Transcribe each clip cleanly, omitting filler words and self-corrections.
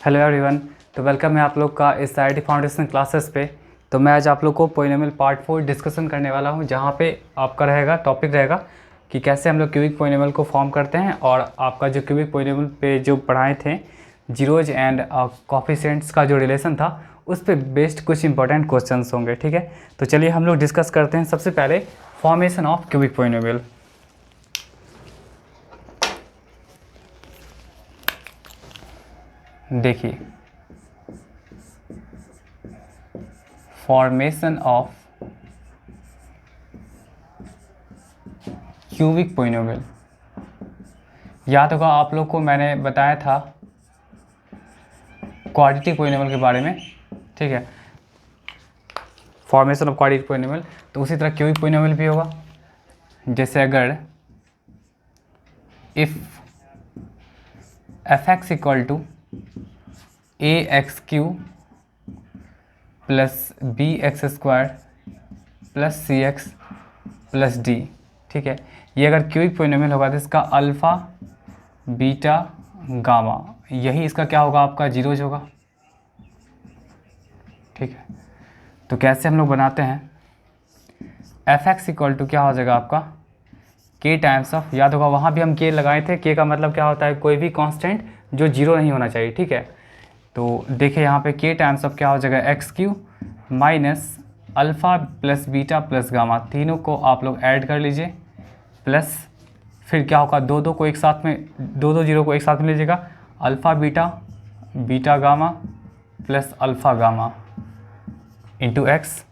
Hello everyone, तो welcome है आप लोग का इस आई फाउंडेशन क्लासेस पे। तो मैं आज आप लोग को पोलिनोमियल पार्ट 4 डिस्कशन करने वाला हूं, जहां पे आपका टॉपिक रहेगा कि कैसे हम लोग क्यूबिक पोलिनोमियल को फॉर्म करते हैं। और आपका जो क्यूबिक पोलिनोमियल पे जो पढ़ाए थे जीरोज एंड कोफिशिएंट्स का जो रिलेशन था, उस पर बेस्ड कुछ इंपॉर्टेंट क्वेश्चंस होंगे। ठीक है, तो चलिए हम लोग डिस्कस करते हैं। सबसे पहले फॉर्मेशन ऑफ क्यूबिक पोलिनोमियल। देखिए, फॉर्मेशन ऑफ क्यूबिक पोलिनोमियल, याद होगा आप लोग को मैंने बताया था क्वाड्रेटिक पोलिनोमियल के बारे में। ठीक है, फॉर्मेशन ऑफ क्वाड्रेटिक पोलिनोमियल, तो उसी तरह क्यूबिक पोलिनोमियल भी होगा। जैसे अगर if f x equal to a x cube plus b x square plus c x plus d, ठीक है, ये अगर क्यूबिक पोलिनोमियल होगा तो इसका अल्फ़ा बीटा गामा, यही इसका क्या होगा, आपका जीरोज होगा। ठीक है, तो कैसे हम लोग बनाते हैं, एफ एक्स इक्वल टू क्या हो जाएगा आपका के टाइम्स ऑफ, याद होगा वहाँ भी हम के लगाए थे। के का मतलब क्या होता है, कोई भी कांस्टेंट जो जीरो नहीं होना चाहिए। ठीक है, तो देखिए यहाँ पे के टाइम्स ऑफ क्या हो जाएगा, x q minus alpha plus beta plus gamma, तीनों को आप लोग ऐड कर लीजिए, प्लस फिर क्या होगा, दो दो को एक साथ में, दो जीरो को एक साथ में लीजिएगा, alpha beta beta gamma plus alpha gamma into x,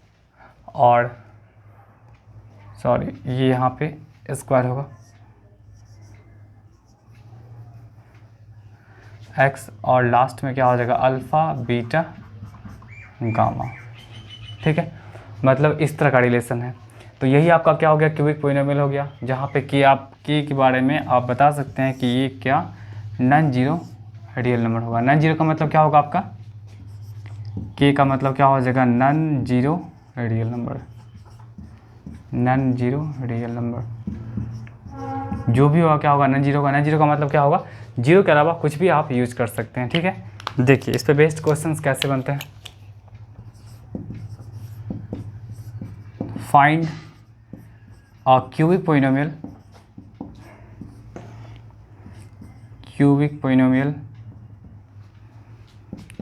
और सॉरी ये यहाँ पे स्क्वायर होगा एक्स, और लास्ट में क्या हो जाएगा, अल्फ़ा बीटा गामा। ठीक है, मतलब इस तरह का रिलेशन है। तो यही आपका क्या हो गया, क्यूबिक पोलिनोमियल हो गया, जहाँ पे कि आप के बारे में आप बता सकते हैं कि ये क्या नॉन जीरो रियल नंबर होगा। नॉन जीरो का मतलब क्या होगा आपका, के का मतलब क्या हो जाएगा, non zero real number, non zero real number जो भी होगा क्या होगा, नॉन जीरो का। नॉन जीरो का मतलब क्या होगा, जीरो के अलावा कुछ भी आप यूज कर सकते हैं। ठीक है, देखिए इस पे बेस्ड क्वेश्चंस कैसे बनते हैं। Find a cubic polynomial, cubic polynomial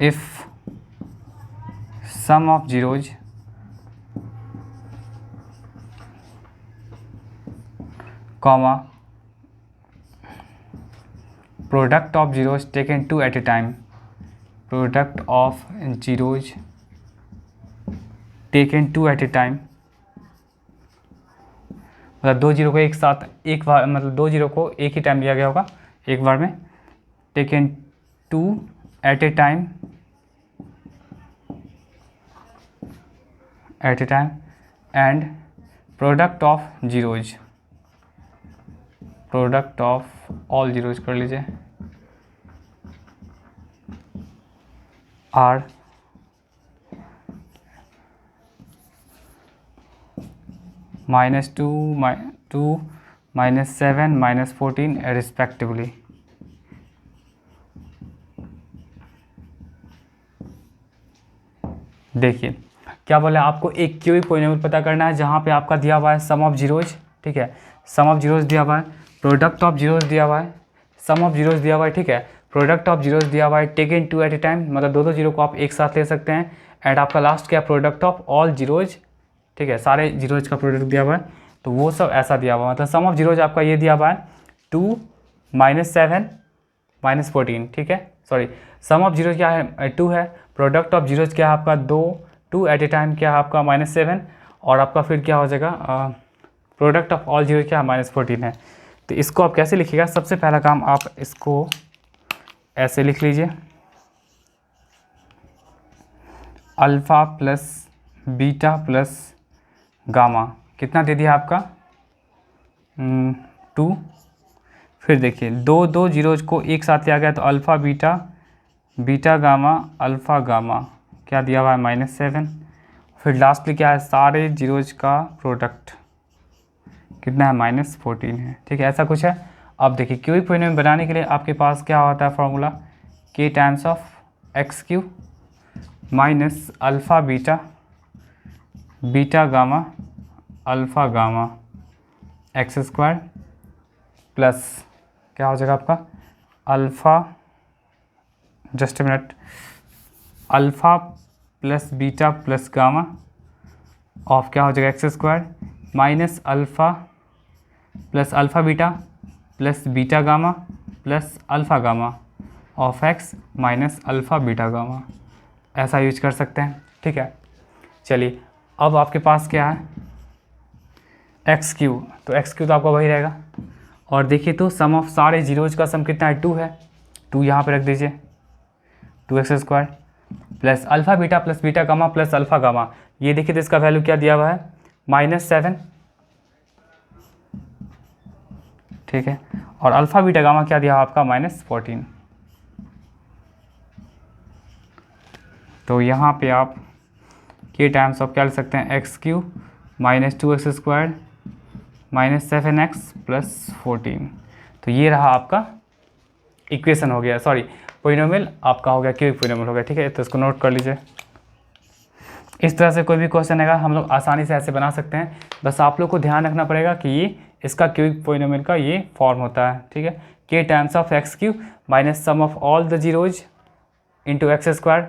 if sum of zeros comma product of zeros taken two at a time, product of zeros taken two at a time, मतलब दो जीरो को एक साथ एक बार, मतलब दो जीरो को एक ही टाइम लिया गया होगा एक बार में, taken two at a time, at a time, and product of zeros, product of all zeros कर लीजिए, आर -2 -7 -14 रिस्पेक्टिवली। देखिए क्या बोले, आपको एक क्यूबिक पोलिनोमियल पता करना है जहाँ पे आपका दिया हुआ है सम ऑफ जीरोज। ठीक है, सम ऑफ जीरोज दिया हुआ है, प्रोडक्ट ऑफ जीरोज दिया हुआ है, सम ऑफ जीरोज दिया हुआ है। ठीक है, प्रोडक्ट ऑफ जीरोज दिया हुआ है, taken two at a time, मतलब दो जीरो को आप एक साथ ले सकते हैं, एंड आपका लास्ट क्या, प्रोडक्ट ऑफ ऑल जीरोज। ठीक है, सारे जीरोज का प्रोडक्ट दिया हुआ है, तो वो सब ऐसा दिया हुआ है। मतलब सम ऑफ जीरोज आपका ये दिया हुआ है 2 -7 -14। ठीक है, सॉरी सम ऑफ जीरोज क्या है, 2 है, प्रोडक्ट ऑफ जीरोज क्या है आपका 2 एट ए टाइम क्या है आपका -7, और आपका फिर क्या हो जाएगा, प्रोडक्ट ऑफ ऑल जीरोज क्या है -14 है। तो इसको आप कैसे लिखिएगा, सबसे पहला काम आप इसको ऐसे लिख लीजिए, alpha plus beta plus gamma कितना दे दिया आपका 2। फिर देखिए दो जीरोज को एक साथ लिया गया, तो alpha beta beta gamma alpha gamma क्या दिया हुआ है -7। फिर लास्टली क्या है, सारे जीरोज का प्रोडक्ट कितना है, -14 है। ठीक है, ऐसा कुछ है। अब देखिए क्यूबिक पोलिनोमियल बनाने के लिए आपके पास क्या होता है फॉर्मूला, के times of x q minus alpha beta beta gamma alpha gamma x square plus क्या हो जाएगा आपका alpha, just a minute, alpha plus beta plus gamma of क्या हो जाएगा x square minus alpha plus alpha beta plus beta gamma plus alpha gamma of x minus alpha beta gamma, ऐसा use कर सकते हैं। ठीक है, चलिए अब आपके पास क्या है एक्स क्यू, तो एक्स क्यू तो आपका वही रहेगा। और देखिए तो सम ऑफ सारे जीरोज का सम कितना है 2 है, 2 यहाँ पे रख दीजिए 2x square plus alpha beta plus beta gamma plus alpha gamma, ये देखिए तो इसका वैल्यू क्या दिया हुआ है -7। ठीक है, और अल्फ़ा बीटा गामा क्या दिया हुआ आपका -14। तो यहाँ पे आप के टाइम्स ऑफ क्या लिख सकते हैं x q minus 2x square minus 7x plus 14। तो ये रहा आपका इक्वेशन हो गया, सॉरी पोलिनोमियल आपका हो गया, क्यूबिक पोलिनोमियल हो गया। ठीक है, तो इसको नोट कर लीजिए। इस तरह से कोई भी क्वेश्चन आएगा हम लोग आसानी से ऐसे बना सकते हैं, बस आप लोग को ध्यान रखना पड़ेगा कि ये इसका क्यूबिक पोलिनोमियल का ये फॉर्म होता है। ठीक है, k times of x q minus sum of all the zeros into x square,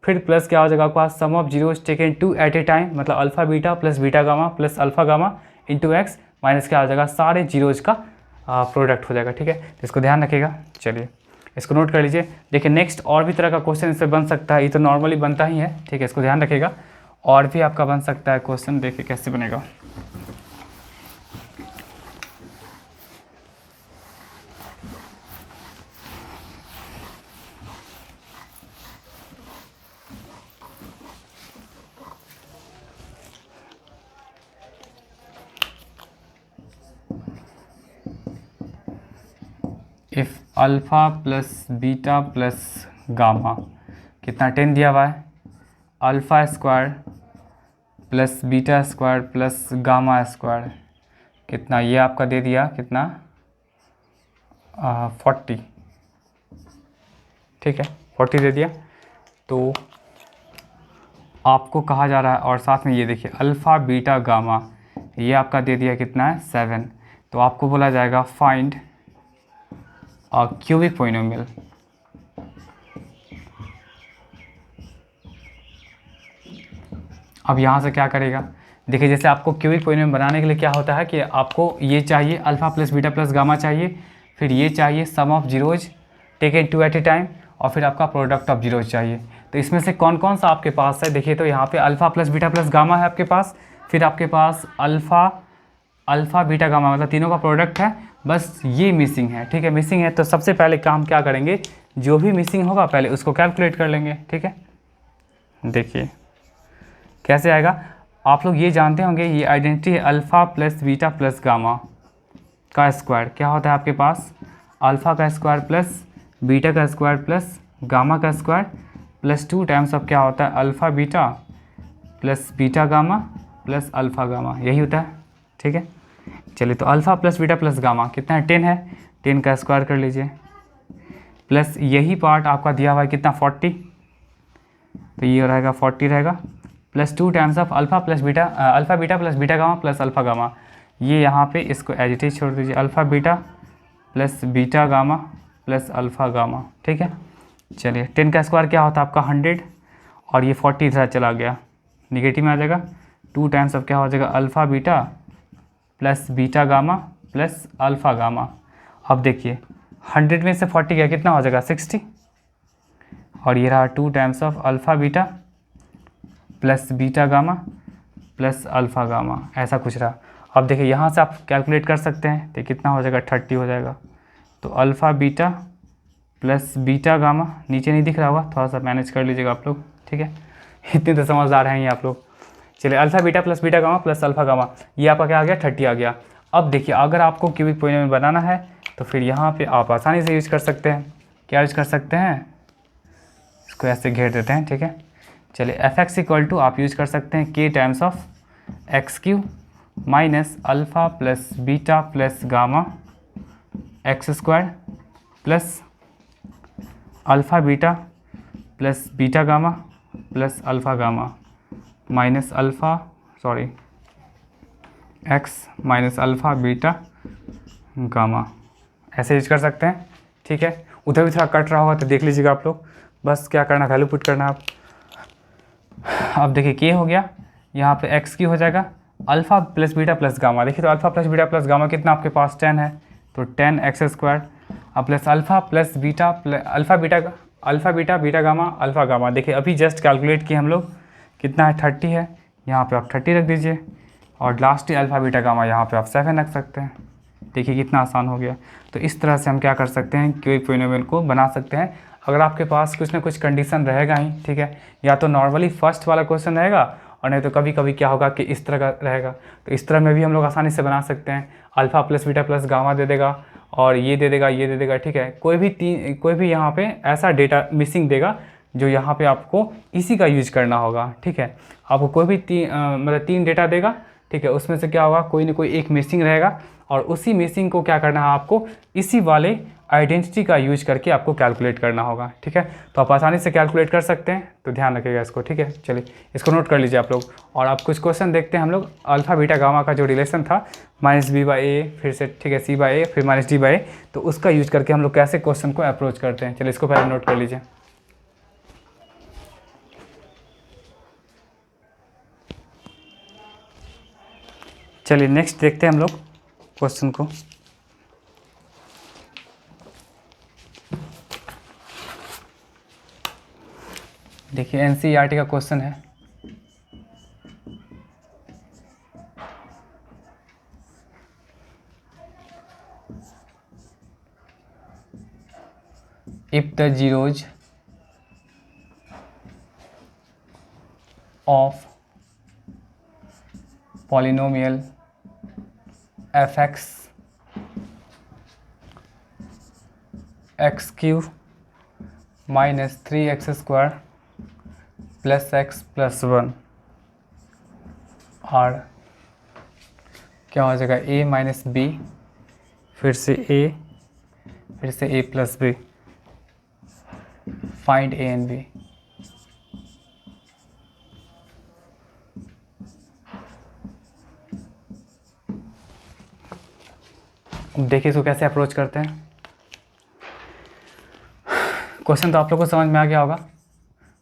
फिर प्लस क्या हो जाएगा आपके पास sum of zeros taken 2 at a time, मतलब alpha beta plus beta gamma plus alpha gamma into x minus क्या हो जाएगा सारे जीरोज का प्रोडक्ट हो जाएगा। ठीक है, तो इसको ध्यान रखिएगा। चलिए इसको नोट कर लीजिए। देखिए नेक्स्ट और भी तरह का क्वेश्चन इससे बन सकता है, ये तो नॉर्मली बनता ही है। ठीक है, इसको ध्यान रखिएगा, और भी आपका बन सकता है क्वेश्चन, देखिए कैसे बनेगा। If alpha plus beta plus gamma कितना 10 दिया हुआ है, alpha square plus beta square plus gamma square कितना, ये आपका दे दिया कितना 40। ठीक है, 40 दे दिया। तो आपको कहा जा रहा है, और साथ में ये देखिए अल्फ़ा बीटा गामा ये आपका दे दिया कितना है 7। तो आपको बोला जाएगा फाइंड क्यूबिक पोलिनोमियल। अब यहाँ से क्या करेगा, देखिए जैसे आपको क्यूबिक पोलिनोमियल बनाने के लिए क्या होता है कि आपको ये चाहिए alpha plus beta plus gamma चाहिए, फिर ये चाहिए sum of zeros taken 2 at a time, और फिर आपका प्रोडक्ट ऑफ जीरोज चाहिए। तो इसमें से कौन कौन सा आपके पास है, देखिए तो यहाँ पे alpha plus beta plus gamma है आपके पास, फिर आपके पास अल्फ़ा बीटा गामा मतलब तीनों का प्रोडक्ट है, बस ये मिसिंग है। ठीक है, मिसिंग है, तो सबसे पहले काम क्या करेंगे, जो भी मिसिंग होगा पहले उसको कैलकुलेट कर लेंगे। ठीक है, देखिए कैसे आएगा, आप लोग ये जानते होंगे ये आइडेंटिटी है alpha plus beta plus gamma का स्क्वायर क्या होता है आपके पास, अल्फ़ा का स्क्वायर प्लस बीटा का स्क्वायर प्लस गामा का स्क्वायर प्लस 2 टाइम्स ऑफ क्या होता है alpha beta plus beta gamma plus alpha gamma, यही होता है। ठीक है, चलिए तो alpha plus beta plus gamma कितना है 10 है, 10 का स्क्वायर कर लीजिए, प्लस यही पार्ट आपका दिया हुआ है कितना 40, तो ये रहेगा 40 रहेगा, plus 2 times of alpha beta plus beta gamma plus alpha gamma, ये यहाँ पे इसको एज इट इज छोड़ दीजिए, alpha beta plus beta gamma plus alpha gamma. ठीक है, चलिए 10 का स्क्वायर क्या होता है आपका 100, और ये 40 इधर चला गया निगेटिव में आ जाएगा, 2 टाइम्स ऑफ क्या हो जाएगा alpha beta plus beta gamma plus alpha gamma. अब देखिए 100 में से 40 गया कितना हो जाएगा 60, और ये रहा 2 times of alpha beta plus beta gamma plus alpha gamma, ऐसा कुछ रहा। अब देखिए यहाँ से आप कैलकुलेट कर सकते हैं, तो कितना हो जाएगा 30 हो जाएगा। तो alpha beta plus beta gamma, नीचे नहीं दिख रहा होगा, थोड़ा सा मैनेज कर लीजिएगा आप लोग। ठीक है, इतने तो समझदार हैं ये आप लोग। चलिए alpha beta plus beta gamma plus alpha gamma, ये आपका क्या आ गया 30 आ गया। अब देखिए अगर आपको क्यूबिक पोलिनोमियल बनाना है तो फिर यहाँ पे आप आसानी से यूज़ कर सकते हैं, क्या यूज़ कर सकते हैं, इसको ऐसे घेर देते हैं। ठीक है, चलिए एफ एक्स इक्वल टू आप यूज़ कर सकते हैं के times of x q minus alpha plus beta plus gamma x square plus alpha beta plus beta gamma plus alpha gamma minus alpha x minus alpha beta gamma, ऐसे use कर सकते हैं। ठीक है, उधर भी थोड़ा कट रहा होगा तो देख लीजिएगा आप लोग। बस क्या करना, वैल्यू पुट करना आप। अब देखिए के हो गया, यहाँ पे एक्स की हो जाएगा alpha plus beta plus gamma. देखिए तो alpha plus beta plus gamma कितना आपके पास 10 है, तो 10 एक्स स्क्वायर। अब plus alpha plus beta alpha beta beta gamma alpha gamma. देखिए अभी जस्ट कैलकुलेट किए हम लोग, कितना है 30 है, यहाँ पे आप 30 रख दीजिए और लास्ट अल्फ़ा बीटा गामा यहाँ पे आप 7 रख सकते हैं। देखिए कितना आसान हो गया। तो इस तरह से हम क्या कर सकते हैं, क्यूबिक पोलिनोमियल को बना सकते हैं। अगर आपके पास कुछ ना कुछ कंडीशन रहेगा ही, ठीक है, या तो नॉर्मली फर्स्ट वाला क्वेश्चन रहेगा और नहीं तो कभी कभी क्या होगा कि इस तरह का रहेगा, तो इस तरह में भी हम लोग आसानी से बना सकते हैं। Alpha plus beta plus gamma दे देगा और ये दे देगा, ये दे देगा, ठीक है। कोई भी यहाँ पे ऐसा डेटा मिसिंग देगा जो यहाँ पे आपको इसी का यूज करना होगा, ठीक है। आपको कोई भी मतलब 3 डेटा देगा, ठीक है, उसमें से क्या होगा, कोई ना कोई एक मिसिंग रहेगा और उसी मिसिंग को क्या करना है आपको, इसी वाले आइडेंटिटी का यूज करके आपको कैलकुलेट करना होगा, ठीक है। तो आप आसानी से कैलकुलेट कर सकते हैं, तो ध्यान रखिएगा इसको, ठीक है। चलिए इसको नोट कर लीजिए आप लोग। और आप कुछ क्वेश्चन देखते हैं हम लोग, अल्फ़ा बीटा गामा का जो रिलेशन था -b/a, फिर से ठीक है c/a, फिर -d/a, तो उसका यूज करके हम लोग कैसे क्वेश्चन को अप्रोच करते हैं। चलिए इसको पहले नोट कर लीजिए। चलिए नेक्स्ट देखते हैं हम लोग क्वेश्चन को। देखिए एनसीईआरटी का क्वेश्चन है, if the zeros of polynomial fx x cube minus 3x square plus x plus 1 और क्या हो जाएगा a माइनस बी, फिर से a, फिर से a plus b, find a and b। देखिए इसको कैसे अप्रोच करते हैं। क्वेश्चन तो आप लोगों को समझ में आ गया होगा।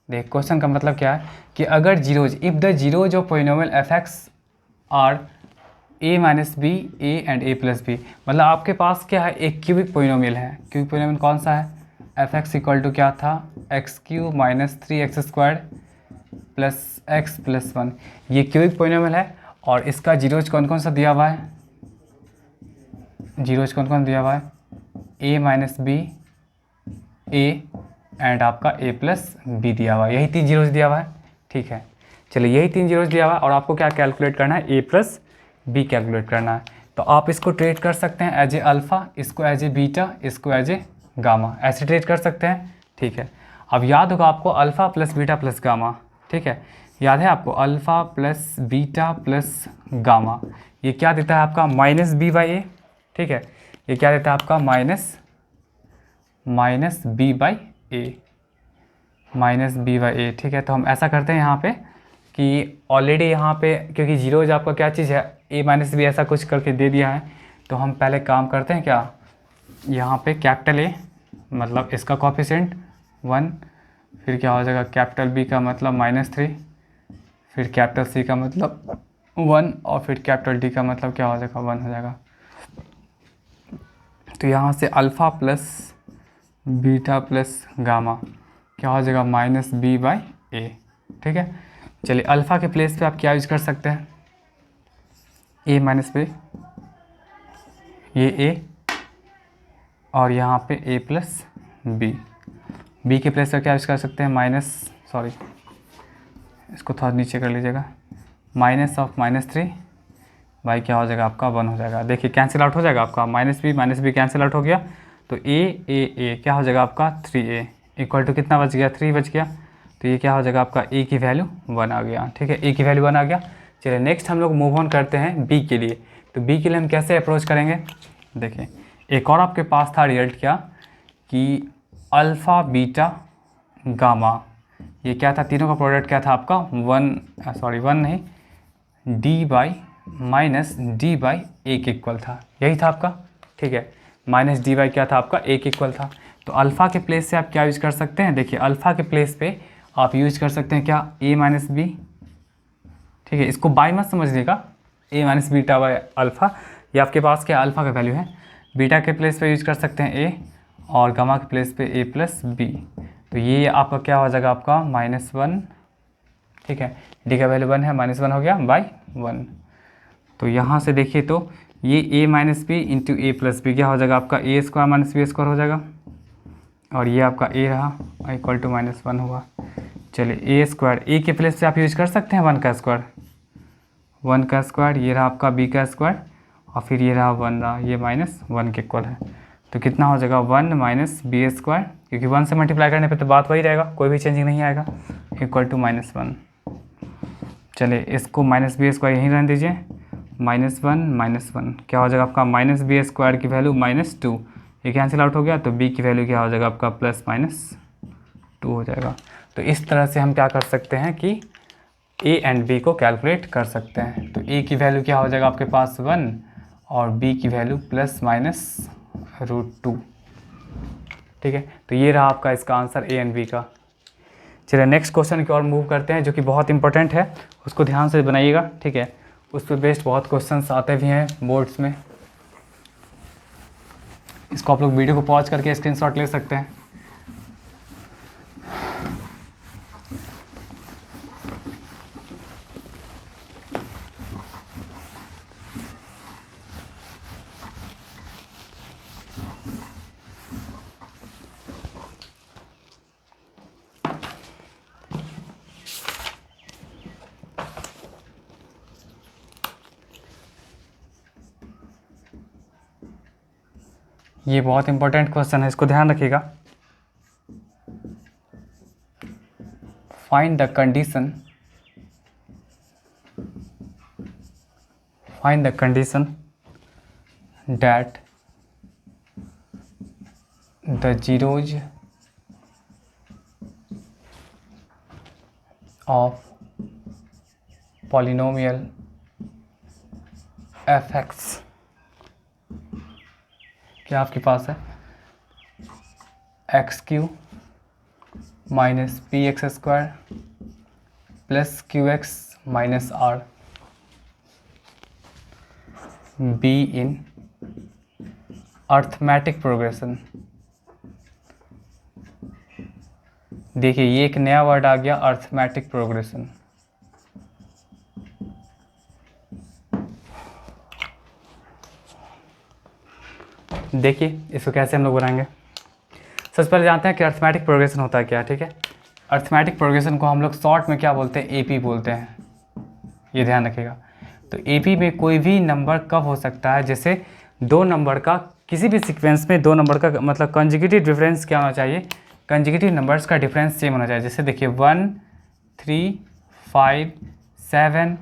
देख क्वेश्चन का मतलब क्या है कि अगर zeros, if the zeros of polynomial f x are a minus b, a and a plus b, मतलब आपके पास क्या है, एक क्यूबिक पोलिनोमियल है। क्यूबिक पोलिनोमियल कौन सा है, एफ एक्स इक्वल टू क्या था, x cube minus 3x square plus x plus 1। ये क्यूबिक पोलिनोमियल है और इसका जीरोज कौन कौन सा दिया हुआ है, जीरोज कौन कौन दिया हुआ है, a minus b, a and आपका a प्लस बी दिया हुआ है। यही 3 जीरोज दिया हुआ है, ठीक है। चलिए यही 3 जीरोज दिया हुआ है और आपको क्या कैलकुलेट करना है, a प्लस बी कैलकुलेट करना है। तो आप इसको ट्रीट कर सकते हैं एज ए अल्फ़ा, इसको एज ए बीटा, इसको एज ए गामा, ऐसे ट्रीट कर सकते हैं, ठीक है। अब याद होगा आपको alpha plus beta plus gamma, ठीक है, याद है आपको alpha plus beta plus gamma, ये क्या देता है आपका -b/a, ठीक है। ये क्या देता है आपका -b/a, ठीक है। तो हम ऐसा करते हैं यहाँ पे कि ऑलरेडी यहाँ पे क्योंकि जीरोज आपका क्या चीज़ है, a माइनस बी ऐसा कुछ करके दे दिया है, तो हम पहले काम करते हैं क्या, यहाँ पे कैपिटल A मतलब इसका कोफिशिएंट 1, फिर क्या हो जाएगा कैपिटल B का मतलब -3, फिर कैपिटल C का मतलब 1 और फिर कैपिटल D का मतलब क्या हो जाएगा 1 हो जाएगा। तो यहाँ से alpha plus beta plus gamma क्या हो जाएगा -b/a, ठीक है। चलिए अल्फ़ा के प्लेस पे आप क्या यूज कर सकते हैं, a माइनस बी, ये a और यहाँ पे a प्लस बी, b के प्लेस पे क्या यूज कर सकते हैं इसको थोड़ा नीचे कर लीजिएगा, -3 भाई क्या हो जाएगा आपका 1 हो जाएगा। देखिए कैंसिल आउट हो जाएगा आपका, -b कैंसिल आउट हो गया, तो a क्या हो जाएगा आपका 3a इक्वल टू कितना बच गया, 3 बच गया। तो ये क्या हो जाएगा आपका a की वैल्यू 1 आ गया, ठीक है, a की वैल्यू 1 आ गया। चलिए नेक्स्ट हम लोग मूव ऑन करते हैं b के लिए। तो b के लिए हम कैसे अप्रोच करेंगे, देखिए एक और आपके पास था रिजल्ट क्या कि अल्फ़ा बीटा गामा, ये क्या था, तीनों का प्रोडक्ट क्या था आपका, वन नहीं, d by minus d by a के इक्वल था, यही था आपका, ठीक है। माइनस डी बाई क्या था आपका, ए के इक्वल था। तो अल्फ़ा के प्लेस से आप क्या यूज़ कर सकते हैं, देखिए अल्फ़ा के प्लेस पे आप यूज़ कर सकते हैं क्या, ए माइनस बी, ठीक है। इसको बाई मत समझिएगा, ए माइनस बीटा बाई अल्फ़ा, ये आपके पास क्या अल्फ़ा का वैल्यू है। बीटा के प्लेस पे यूज कर सकते हैं ए, और गामा के प्लेस पे ए प्लस बी। तो ये आपका क्या हो जाएगा आपका -1, ठीक है। डी का वैल्यू 1 है, -1 हो गया बाई 1। तो यहाँ से देखिए तो ये ए माइनस बी इंटू ए प्लस बी क्या हो जाएगा आपका, ए स्क्वायर माइनस बी स्क्वायर हो जाएगा, और ये आपका ए रहा इक्वल टू -1 होगा। चलिए ए स्क्वायर, ए के प्लेस पे आप यूज कर सकते हैं 1 का स्क्वायर, 1 का स्क्वायर, ये रहा आपका बी का स्क्वायर, और फिर ये रहा 1 रहा, ये -1 के इक्वल है। तो कितना हो जाएगा 1 माइनस बी स्क्वायर, क्योंकि 1 से मल्टीप्लाई करने पे तो बात वही रहेगा, कोई भी चेंजिंग नहीं आएगा, इक्वल टू -1। चलिए इसको माइनस बी स्क्वायर यहीं रहने दीजिए, -1 क्या हो जाएगा आपका, माइनस बी स्क्वायर की वैल्यू -2, ये कैंसिल आउट हो गया, तो बी की वैल्यू क्या हो जाएगा आपका +-2 हो जाएगा। तो इस तरह से हम क्या कर सकते हैं कि ए एंड बी को कैलकुलेट कर सकते हैं। तो ए की वैल्यू क्या हो जाएगा आपके पास 1, और बी की वैल्यू ±√2, ठीक है। तो ये रहा आपका इसका आंसर ए एंड बी का। चलिए नेक्स्ट क्वेश्चन की ओर मूव करते हैं, जो कि बहुत इंपॉर्टेंट है, उसको ध्यान से बनाइएगा, ठीक है। उस पर बेस्ड बहुत क्वेश्चंस आते भी हैं बोर्ड्स में। इसको आप लोग वीडियो को पॉज करके स्क्रीनशॉट ले सकते हैं। ये बहुत इंपॉर्टेंट क्वेश्चन है, इसको ध्यान रखिएगा। Find the condition that the zeros of polynomial fx, क्या आपके पास है x³ minus px² plus qx minus r be in arithmetic progression. देखिए ये एक नया वर्ड आ गया, अर्थमेटिक प्रोग्रेशन। देखिए इसको कैसे हम लोग बनाएंगे। सबसे पहले जानते हैं कि अर्थमेटिक प्रोग्रेशन होता है क्या, ठीक है। अर्थमेटिक प्रोग्रेशन को हम लोग शॉर्ट में क्या बोलते हैं, एपी बोलते हैं, ये ध्यान रखिएगा। तो एपी में कोई भी नंबर कब हो सकता है, जैसे दो नंबर का किसी भी सीक्वेंस में दो नंबर का मतलब कंजिक्यूटिव डिफरेंस क्या होना चाहिए, कंजिक्यूटिव नंबर्स का डिफरेंस सेम होना चाहिए। जैसे देखिए 1, 3, 5, 7,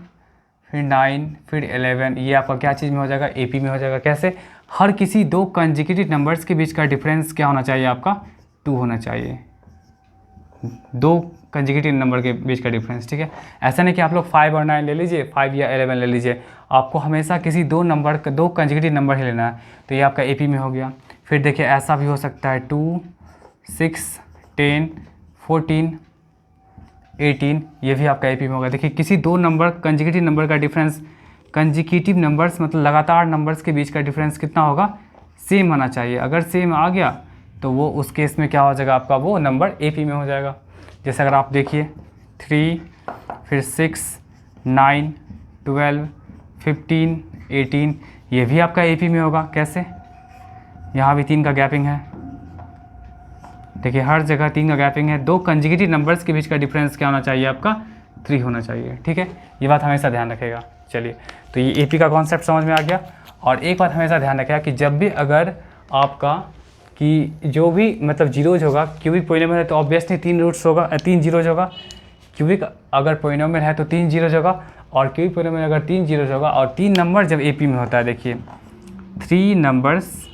फिर 9, फिर 11, ये आपका क्या चीज़ में हो जाएगा, एपी में हो जाएगा। कैसे, हर किसी दो कंजिक्यूटिव नंबर्स के बीच का डिफरेंस क्या होना चाहिए आपका, 2 होना चाहिए, दो कंजिक्यूटिव नंबर के बीच का डिफरेंस, ठीक है। ऐसा नहीं कि आप लोग 5 और 9 ले लीजिए, 5 या 11 ले लीजिए, आपको हमेशा किसी दो कंजिक्यूटिव नंबर ही लेना है। तो ये आपका एपी में हो गया। फिर देखिए ऐसा भी हो सकता है 2, 6, 10, 14, 18, ये भी आपका एपी में होगा। देखिए किसी दो नंबर कंजिक्यूटिव नंबर का डिफरेंस, कंजिक्यूटिव नंबर्स मतलब लगातार नंबर्स के बीच का डिफरेंस कितना होगा, सेम होना चाहिए। अगर सेम आ गया तो वो उस केस में क्या हो जाएगा आपका, वो नंबर एपी में हो जाएगा। जैसे अगर आप देखिए 3, फिर 6, 9, 12, 15, 18, ये भी आपका एपी में होगा। कैसे, यहाँ भी 3 का गैपिंग है, देखिए हर जगह 3 का गैपिंग है। दो कंजिक्यूटिव नंबर्स के बीच का डिफरेंस क्या होना चाहिए आपका, 3 होना चाहिए, ठीक है। ये बात हमेशा ध्यान रखेगा। चलिए तो ये एपी का कॉन्सेप्ट समझ में आ गया। और एक बात हमेशा ध्यान रखेगा कि जब भी अगर आपका कि जो भी मतलब जीरोज होगा, क्यूबिक पोलिनोमियल है तो ऑब्वियसली 3 रूट्स होगा, 3 जीरोज होगा। क्यूबिक अगर पोलिनोमियल है तो 3 जीरोज होगा, और क्यूबिक पोलिनोमियल अगर 3 जीरोज होगा, और 3 नंबर जब एपी में होता है, देखिए 3 नंबर्स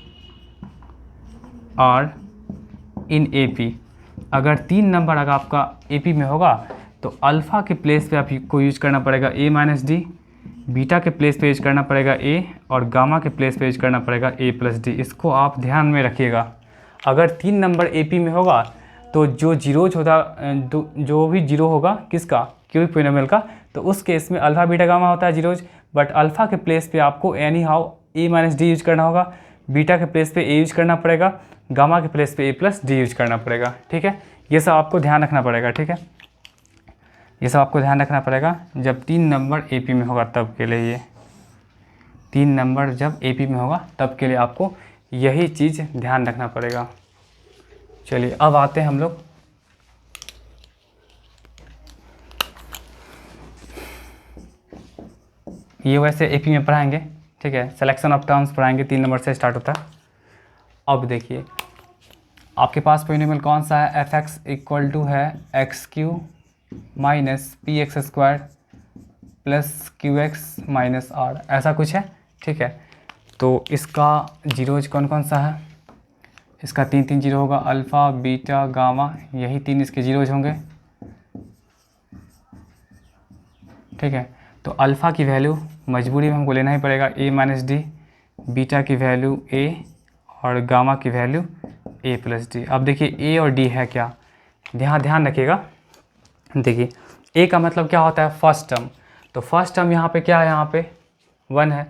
आर इन एपी, अगर 3 नंबर अगर आपका AP में होगा तो अल्फ़ा के प्लेस पे आपको यूज करना पड़ेगा A माइनस डी, बीटा के प्लेस पे यूज करना पड़ेगा A, और गामा के प्लेस पे यूज करना पड़ेगा A प्लस डी। इसको आप ध्यान में रखिएगा। अगर 3 नंबर AP में होगा तो जो जीरोज होता, जो भी जीरो होगा किसका, क्यूबिक पोलिनोमियल का, तो उस केस में अल्फ़ा बीटा गामा होता है जीरोज, बट अल्फ़ा के प्लेस पे आपको any how A minus D use करना होगा, बीटा के प्लेस पे A यूज करना पड़ेगा, गामा के प्लेस पे A प्लस डी यूज करना पड़ेगा। ठीक है, ये सब आपको ध्यान रखना पड़ेगा। ठीक है, ये सब आपको ध्यान रखना पड़ेगा जब 3 नंबर AP में होगा तब के लिए। ये 3 नंबर जब AP में होगा तब के लिए आपको यही चीज़ ध्यान रखना पड़ेगा। चलिए अब आते हैं हम लोग ये वैसे AP में पढ़ाएंगे। ठीक है, सिलेक्शन ऑफ टर्म्स पढ़ाएंगे, 3 नंबर से स्टार्ट होता है। अब देखिए आपके पास पोलिनोमियल कौन सा है, fx इक्वल टू है x³ minus px² plus qx minus r, ऐसा कुछ है। ठीक है, तो इसका जीरोज कौन कौन सा है, इसका 3 जीरो होगा, अल्फ़ा बीटा गामा, यही 3 इसके जीरोज होंगे। ठीक है, तो अल्फ़ा की वैल्यू मजबूरी में हमको लेना ही पड़ेगा A माइनस डी, बीटा की वैल्यू A और गामा की वैल्यू A प्लस डी। अब देखिए A और D है क्या, ध्यान रखिएगा। देखिए A का मतलब क्या होता है, फर्स्ट टर्म, तो फर्स्ट टर्म यहाँ पे क्या है, यहाँ पे 1 है।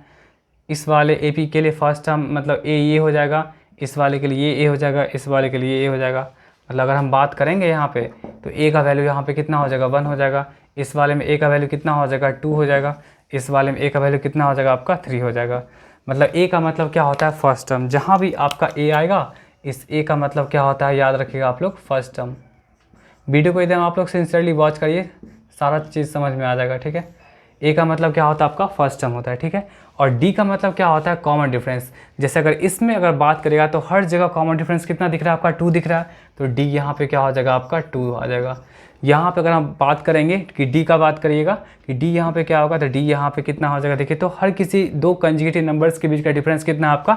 इस वाले AP के लिए फर्स्ट टर्म मतलब A ये हो जाएगा, इस वाले के लिए ये A हो जाएगा, इस वाले के लिए A हो जाएगा। मतलब अगर हम बात करेंगे यहाँ पे तो A का वैल्यू यहाँ पे कितना हो जाएगा, 1 हो जाएगा। इस वाले में A का वैल्यू कितना हो जाएगा, 2 हो जाएगा। इस वाले में A का वैल्यू कितना हो जाएगा, आपका 3 हो जाएगा। मतलब A का मतलब क्या होता है, फर्स्ट टर्म। जहाँ भी आपका A आएगा इस A का मतलब क्या होता है, याद रखिएगा आप लोग, फर्स्ट टर्म। वीडियो को एकदम आप लोग सिंसियरली वॉच करिए, सारा चीज़ समझ में आ जाएगा। ठीक है, A का मतलब क्या होता है, आपका फर्स्ट टर्म होता है। ठीक है, और D का मतलब क्या होता है, कॉमन डिफरेंस। जैसे अगर इसमें अगर बात करेगा तो हर जगह कॉमन डिफरेंस कितना दिख रहा है, आपका 2 दिख रहा है, तो D यहाँ पे क्या हो जाएगा, आपका 2 आ जाएगा। यहाँ पे अगर हम बात करेंगे कि D का बात करिएगा कि D यहाँ पे क्या होगा, तो D यहाँ पे कितना हो जाएगा, देखिए तो हर किसी 2 कंजुगेटिव नंबर्स के बीच का डिफरेंस कितना आपका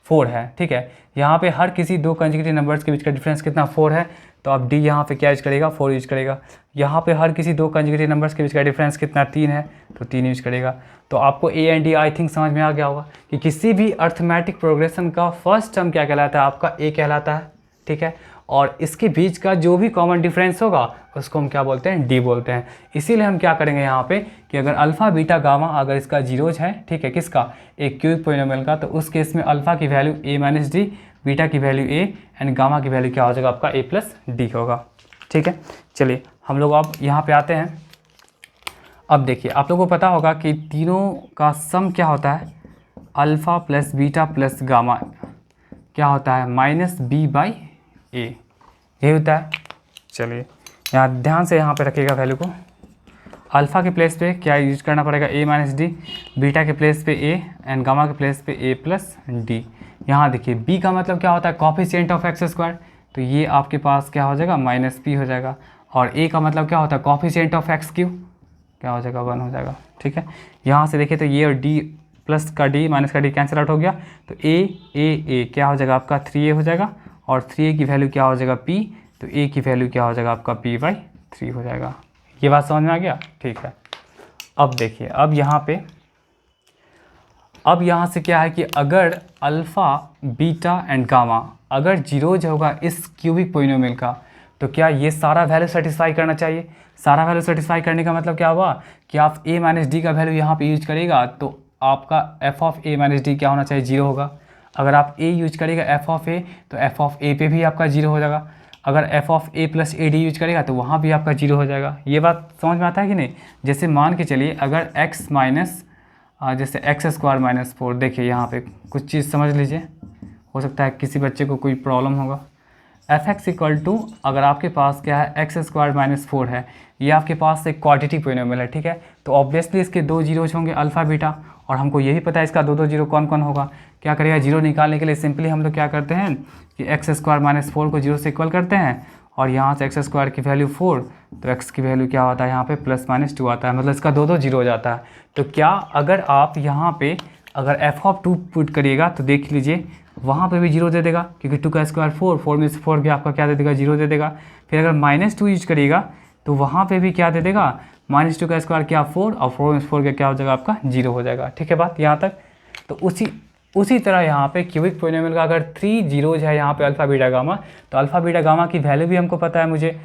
4 है। ठीक है, यहाँ पे हर किसी 2 कंजुगेटिव नंबर्स के बीच का डिफरेंस कितना 4 है, तो अब D यहाँ पे क्या यूज करेगा, 4 यूज करेगा। यहाँ पे हर किसी 2 कंजुगेटिव नंबर्स के बीच का डिफरेंस कितना 3 है, तो 3 यूज करेगा। तो आपको A and D I think समझ में आ गया होगा कि किसी भी अर्थमेटिक प्रोग्रेशन का फर्स्ट टर्म क्या कहलाता है, आपका A कहलाता है। ठीक है, और इसके बीच का जो भी कॉमन डिफरेंस होगा उसको हम क्या बोलते हैं, D बोलते हैं। इसीलिए हम क्या करेंगे यहाँ पे कि अगर अल्फ़ा बीटा गामा अगर इसका जीरोज है, ठीक है, किसका, एक क्यूबिक पोलिनोमियल का, तो उस केस में अल्फ़ा की value A minus D, beta की वैल्यू A एंड गामा की वैल्यू क्या हो जाएगा, आपका A प्लस डी होगा। ठीक है, चलिए हम लोग अब यहाँ पे आते हैं। अब देखिए आप लोगों को पता होगा कि तीनों का सम क्या होता है, alpha plus beta plus gamma क्या होता है, माइनस B बाई A, यही होता है। चलिए यहाँ ध्यान से यहाँ पे रखिएगा वैल्यू को। अल्फ़ा के प्लेस पे क्या यूज करना पड़ेगा, A माइनस डी, बीटा के प्लेस पे A एंड गामा के प्लेस पे A प्लस डी। यहाँ देखिए B का मतलब क्या होता है, कॉफिशिएंट ऑफ एक्स स्क्वायर, तो ये आपके पास क्या हो जाएगा, माइनस P हो जाएगा। और A का मतलब क्या होता है, कॉफिशिएंट ऑफ एक्स क्यूब, क्या हो जाएगा, 1 हो जाएगा। ठीक है, यहाँ से देखिए तो ये और D प्लस का D माइनस का D कैंसिल आउट हो गया, तो A क्या हो जाएगा, आपका 3A हो जाएगा, और 3A की वैल्यू क्या हो जाएगा, P, तो A की वैल्यू क्या हो जाएगा, आपका P बाई 3 हो जाएगा। ये बात समझ में आ गया। ठीक है, अब देखिए अब यहाँ से क्या है कि अगर अल्फ़ा बीटा एंड गामा अगर जीरोज होगा इस क्यूबिक पोलिनोमियल का, तो क्या ये सारा वैल्यू सेटिस्फाई करना चाहिए। सारा वैल्यू सेटिस्फाई करने का मतलब क्या हुआ कि आप A माइनस डी का वैल्यू यहाँ पे यूज करेगा तो आपका f of A minus D क्या होना चाहिए, 0 होगा। अगर आप A यूज करेगा f ऑफ A तो f ऑफ A पे भी आपका 0 हो जाएगा। अगर f of A plus A D use करेगा तो वहाँ भी आपका 0 हो जाएगा। ये बात समझ में आता है कि नहीं। जैसे मान के चलिए अगर x माइनस जैसे एक्स स्क्वायर माइनस 4, देखिए यहाँ पे कुछ चीज़ समझ लीजिए, हो सकता है किसी बच्चे को कोई प्रॉब्लम होगा। एफ एक्स इक्वल टू अगर आपके पास क्या है, एक्स स्क्वायर माइनस 4 है, ये आपके पास एक क्वाड्रेटिक पोलिनोमियल है। ठीक है, तो ऑब्वियसली इसके 2 जीरोज होंगे अल्फ़ा बीटा, और हमको यही पता है इसका 2 जीरो कौन कौन होगा। क्या करेगा, जीरो निकालने के लिए सिंपली हम लोग क्या करते हैं कि एक्स स्क्वायर माइनस 4 को 0 से इक्वल करते हैं, और यहाँ से एक्स स्क्वायर की वैल्यू 4, तो एक्स की वैल्यू क्या होता है यहाँ पे प्लस माइनस 2 आता है, मतलब इसका 2 जीरो हो जाता है। तो क्या अगर आप यहाँ पे अगर f ऑफ 2 पुट करिएगा तो देख लीजिए वहाँ पे भी 0 दे देगा, क्योंकि 2 का स्क्वायर 4, 4 में से 4 गया आपका क्या दे देगा, 0 दे देगा। फिर अगर -2 यूज करिएगा तो वहाँ पे भी क्या दे देगा, -2 का स्क्वायर क्या 4, और 4 में से 4 क्या हो जाएगा आपका 0 हो जाएगा। ठीक है बात यहाँ तक। तो उसी तरह यहाँ पे क्यूबिक पोलिनोमियल का अगर 3 जीरोज है यहाँ पे अल्फा बीटा गामा, तो अल्फा बीटा गामा की वैल्यू भी हमको पता है मुझे,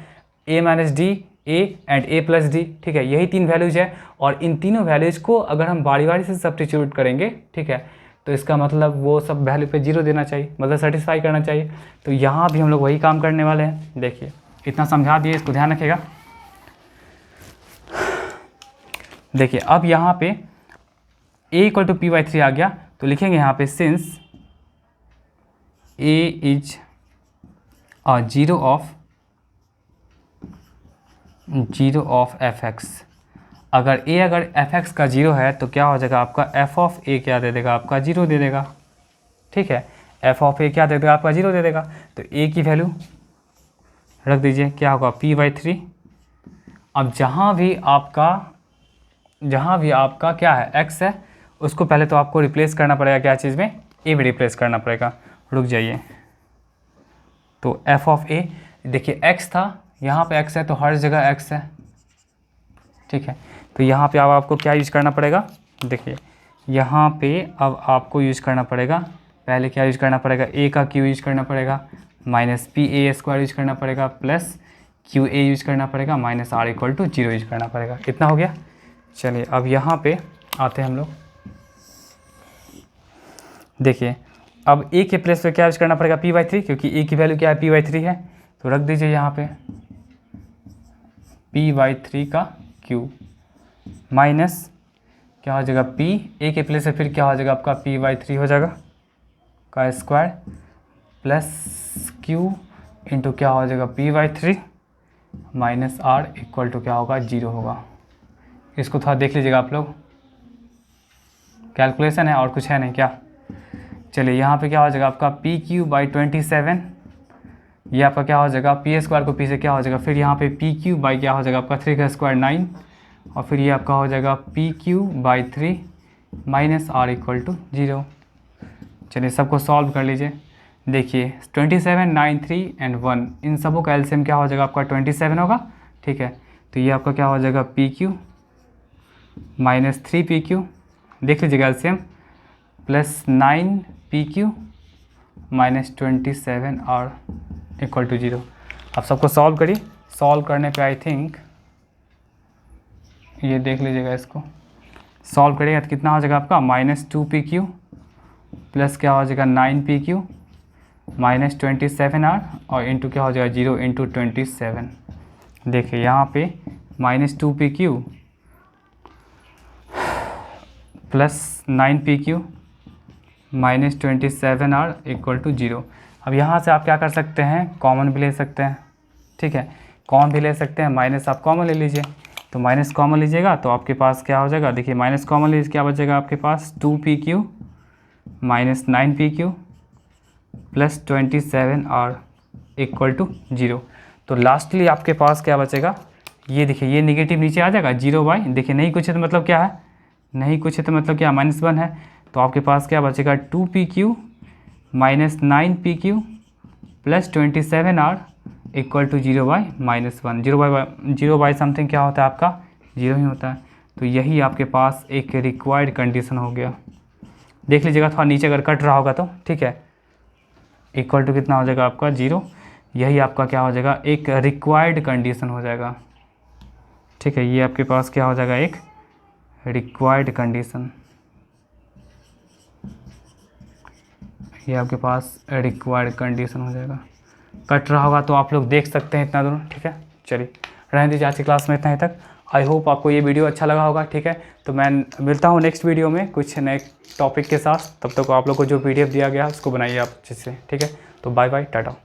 a - d, a and a + d। ठीक है, यही 3 वैल्यूज है, और इन तीनों वैल्यूज को अगर हम बारी बारी से सब्स्टिट्यूट करेंगे, ठीक है, तो इसका मतलब वो सब वैल्यू पे 0 देना चाहिए, मतलब सेटिस्फाई करना चाहिए। तो यहाँ भी हम लोग वही काम करने वाले हैं। देखिए इतना समझा दिए, इसको ध्यान रखिएगा। देखिए अब यहाँ पे a = p/3 आ गया, तो लिखेंगे यहाँ पे since a is a zero of fx। अगर fx का 0 है तो क्या हो जाएगा आपका f(a) क्या दे देगा आपका 0 दे देगा। ठीक है, f(a) क्या दे देगा आपका 0 दे देगा। तो a की वैल्यू रख दीजिए, क्या होगा p/3। अब जहाँ भी आपका क्या है x है, उसको पहले तो आपको रिप्लेस करना पड़ेगा, क्या चीज़ में, a में रिप्लेस करना पड़ेगा। रुक जाइए, तो f(a) देखिए x था, यहाँ पे x है तो हर जगह x है। ठीक है, तो यहाँ पे अब आपको क्या यूज़ करना पड़ेगा, देखिए यहाँ पे अब आपको यूज़ करना पड़ेगा, पहले क्या यूज़ करना पड़ेगा, a का q यूज़ करना पड़ेगा, -pa² यूज़ करना पड़ेगा, प्लस qa यूज़ करना पड़ेगा, -r = 0 यूज़ करना पड़ेगा। इतना हो गया। चलिए अब यहाँ पे आते हैं हम लोग। देखिए अब a के प्लेस पे क्या यूज़ करना पड़ेगा, p/3, क्योंकि a की वैल्यू क्या है, p/3 है। तो रख दीजिए यहाँ पे p/3 का q माइनस क्या हो जाएगा p, a के प्लेस से फिर क्या हो जाएगा आपका p/3 हो जाएगा का स्क्वायर, प्लस q इंटू क्या हो जाएगा p/3 माइनस r = क्या होगा 0 होगा। इसको थोड़ा देख लीजिएगा आप लोग, कैलकुलेशन है और कुछ है नहीं क्या। चलिए यहाँ पे क्या हो जाएगा आपका pq/27, ये आपका क्या हो जाएगा, p² को p से क्या हो जाएगा, फिर यहाँ पे pq/ क्या हो जाएगा आपका 3 का स्क्वायर 9, और फिर ये आपका हो जाएगा pq/3 माइनस r = 0। चलिए सबको सॉल्व कर लीजिए। देखिए 27, 9, 3 एंड 1, इन सबों का एलसीएम क्या हो जाएगा आपका 27 होगा। ठीक है, तो ये आपका क्या हो जाएगा pq माइनस 3pq, देख लीजिएगा LCM, plus 9pq minus 27r = 0। अब सबको सॉल्व करिए। सॉल्व करने पे आई थिंक ये देख लीजिएगा, इसको सॉल्व करिएगा तो कितना हो जाएगा आपका -2pq प्लस क्या हो जाएगा 9pq माइनस 27r और इंटू क्या हो जाएगा 0 × 27। देखिए यहाँ पे -2pq plus 9pq minus 27r = 0। अब यहाँ से आप क्या कर सकते हैं, कॉमन भी ले सकते हैं। ठीक है, कॉमन भी ले सकते हैं, माइनस आप कॉमन ले लीजिए। तो माइनस कॉमन लीजिएगा तो आपके पास क्या हो जाएगा, देखिए माइनस कॉमन लीजिए, क्या बचेगा आपके पास 2pq minus 9pq plus 27r = 0। तो लास्टली आपके पास क्या बचेगा, ये देखिए ये निगेटिव नीचे आ जाएगा 0/, देखिए नहीं कुछ है तो मतलब क्या है, नहीं कुछ है तो मतलब क्या -1 है। तो आपके पास क्या बचेगा 2pq minus 9pq plus 27r = 0/-1। 0/, something क्या होता है आपका 0 ही होता है। तो यही आपके पास एक रिक्वायर्ड कंडीशन हो गया। देख लीजिएगा थोड़ा नीचे अगर कट रहा होगा तो, ठीक है, इक्वल टू कितना हो जाएगा आपका 0। यही आपका क्या हो जाएगा, एक रिक्वायर्ड कंडीशन हो जाएगा। ठीक है, ये आपके पास क्या हो जाएगा, एक रिक्वायर्ड कंडीशन, ये आपके पास रिक्वायर्ड कंडीशन हो जाएगा। कट रहा होगा तो आप लोग देख सकते हैं इतना दोनों। ठीक है, चलिए रहने दीजिए, आज की क्लास में इतना ही तक। आई होप आपको ये वीडियो अच्छा लगा होगा। ठीक है, तो मैं मिलता हूँ नेक्स्ट वीडियो में कुछ नए टॉपिक के साथ। तब तक आप लोग को जो PDF दिया गया उसको बनाइए आप अच्छे से। ठीक है, तो बाय बाय, टाटा।